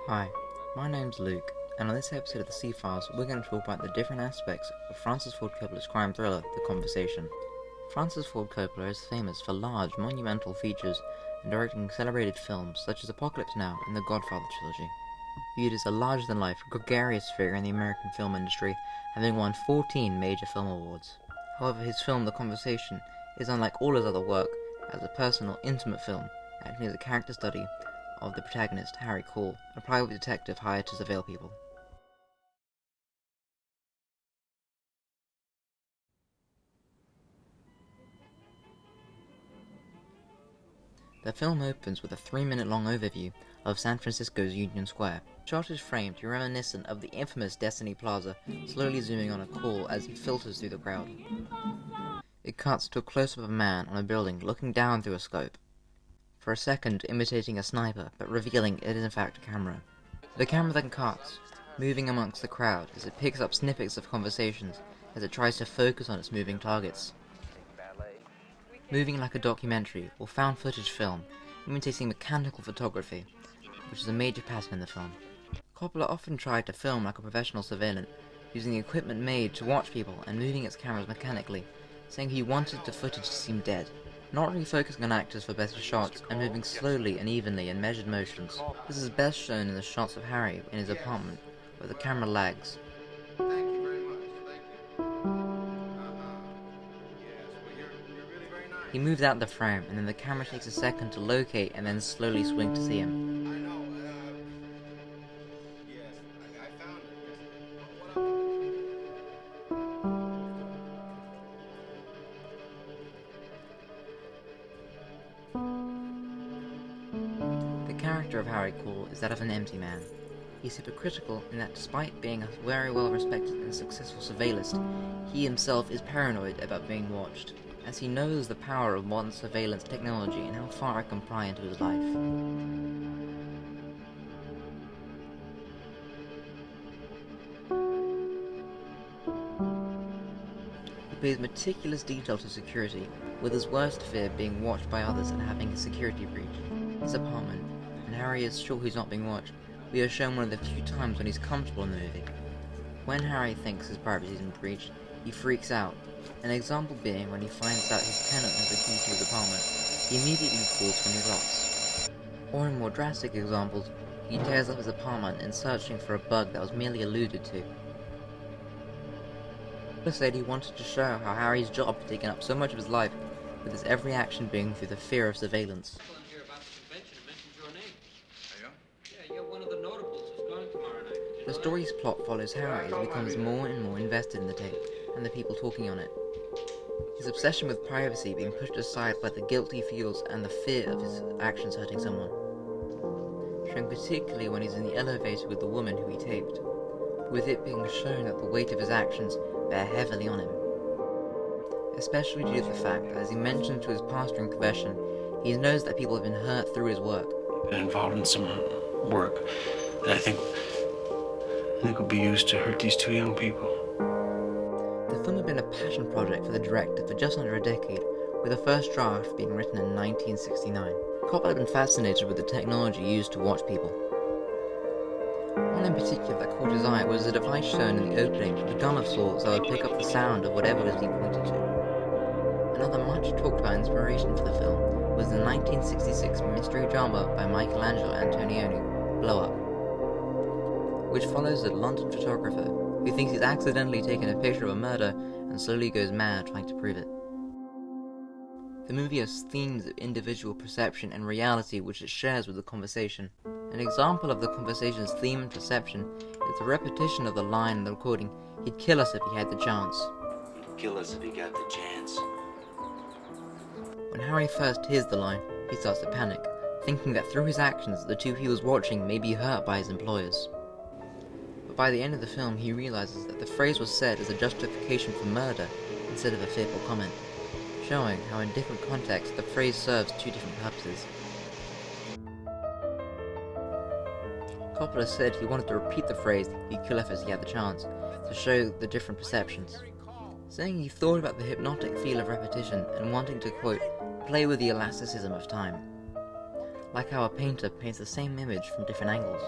Hi, my name's Luke, and on this episode of the C-Files, we're going to talk about the different aspects of Francis Ford Coppola's crime thriller, The Conversation. Francis Ford Coppola is famous for large, monumental features and directing celebrated films such as Apocalypse Now and The Godfather trilogy. Viewed as a larger-than-life, gregarious figure in the American film industry, having won 14 major film awards. However, his film The Conversation is unlike all his other work as a personal, intimate film, acting as a character study of the protagonist, Harry Caul, a private detective hired to surveil people. The film opens with a 3-minute-long overview of San Francisco's Union Square. The shot is framed reminiscent of the infamous Destiny Plaza, slowly zooming on a Caul as he filters through the crowd. It cuts to a close-up of a man on a building looking down through a scope, for a second imitating a sniper, but revealing it is in fact a camera. The camera then cuts, moving amongst the crowd as it picks up snippets of conversations as it tries to focus on its moving targets. Moving like a documentary or found footage film, imitating mechanical photography, which is a major pattern in the film. Coppola often tried to film like a professional surveillant, using the equipment made to watch people and moving its cameras mechanically, saying he wanted the footage to seem dead, not really focusing on actors for better shots and moving slowly and evenly in measured motions. This is best shown in the shots of Harry in his apartment, where the camera lags. Thank you very much. Thank you. Yes, well, you're really very nice. He moves out of the frame, and then the camera takes a second to locate and then slowly swing to see him. I know. Yes, I found it. Yes. What The character of Harry Caul is that of an empty man. He's hypocritical in that despite being a very well-respected and successful surveillist, he himself is paranoid about being watched, as he knows the power of modern surveillance technology and how far it can pry into his life. He pays meticulous detail to security, with his worst fear being watched by others and having a security breach. His apartment, and Harry is sure he's not being watched, we are shown one of the few times when he's comfortable in the movie. When Harry thinks his privacy has been breached, he freaks out, an example being when he finds out his tenant has the key to his apartment. He immediately calls for new locks. Or in more drastic examples, he tears up his apartment in searching for a bug that was merely alluded to. Coppola said he wanted to show how Harry's job had taken up so much of his life, with his every action being through the fear of surveillance. Here about the convention and mentioned your name. Are you? Yeah, you're one of the notables who's going tomorrow night. Did you The know story's plot follows Harry as he becomes more and more invested in the tape, and the people talking on it. His obsession with privacy being pushed aside by the guilt he feels and the fear of his actions hurting someone. Shown particularly when he's in the elevator with the woman who he taped, with it being shown that the weight of his actions bear heavily on him. Especially due to the fact that as he mentioned to his pastor in confession, he knows that people have been hurt through his work. Been involved in some work that I think will be used to hurt these two young people. The film had been a passion project for the director for just under a decade, with the first draft being written in 1969. Coppola had been fascinated with the technology used to watch people. One in particular that caught his eye was a device shown in the opening, a gun of sorts that would pick up the sound of whatever was being pointed to. Another much talked about inspiration for the film was the 1966 mystery drama by Michelangelo Antonioni, Blow Up, which follows a London photographer who thinks he's accidentally taken a picture of a murder and slowly goes mad trying to prove it. The movie has themes of individual perception and reality which it shares with The Conversation. An example of The Conversation's theme and perception is the repetition of the line in the recording, "He'd kill us if he had the chance." Kill us if he got the chance. When Harry first hears the line, he starts to panic, thinking that through his actions the two he was watching may be hurt by his employers. But by the end of the film he realizes that the phrase was said as a justification for murder instead of a fearful comment, showing how in different contexts the phrase serves two different purposes. Coppola said he wanted to repeat the phrase, "He'd kill us if he had the chance," to show the different perceptions, saying he thought about the hypnotic feel of repetition and wanting to, quote, "play with the elasticism of time," like how a painter paints the same image from different angles.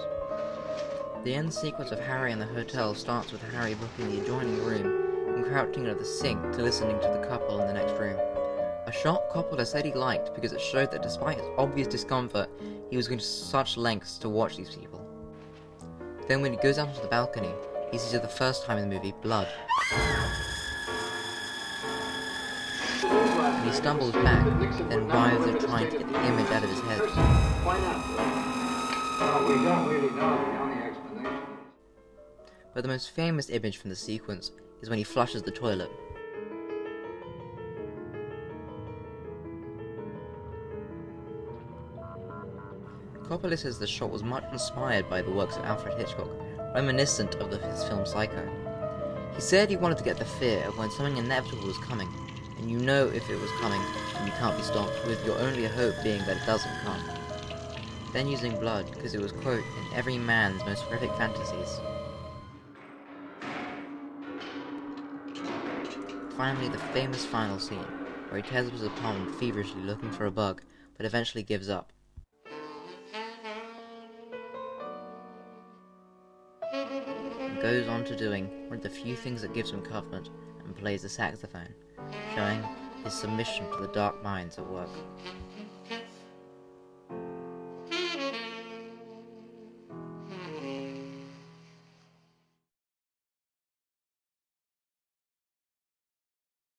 The end sequence of Harry in the hotel starts with Harry booking the adjoining room and crouching under the sink to listening to the couple in the next room. A shot Coppola said he liked because it showed that despite his obvious discomfort, he was going to such lengths to watch these people. Then when he goes out onto the balcony, he sees for the first time in the movie blood. And he stumbles back, then writhes at trying to get the image out of his head. Why not? Well, we don't really know. The only explanation is... But the most famous image from the sequence is when he flushes the toilet. Coppola says the shot was much inspired by the works of Alfred Hitchcock, reminiscent of his film Psycho. He said he wanted to get the fear of when something inevitable was coming, and you know if it was coming and you can't be stopped, with your only hope being that it doesn't come. Then using blood, because it was, quote, in every man's most horrific fantasies. Finally, the famous final scene, where he tears up his apartment feverishly looking for a bug, but eventually gives up. And goes on to doing one of the few things that gives him comfort, and plays the saxophone, showing his submission to the dark minds at work.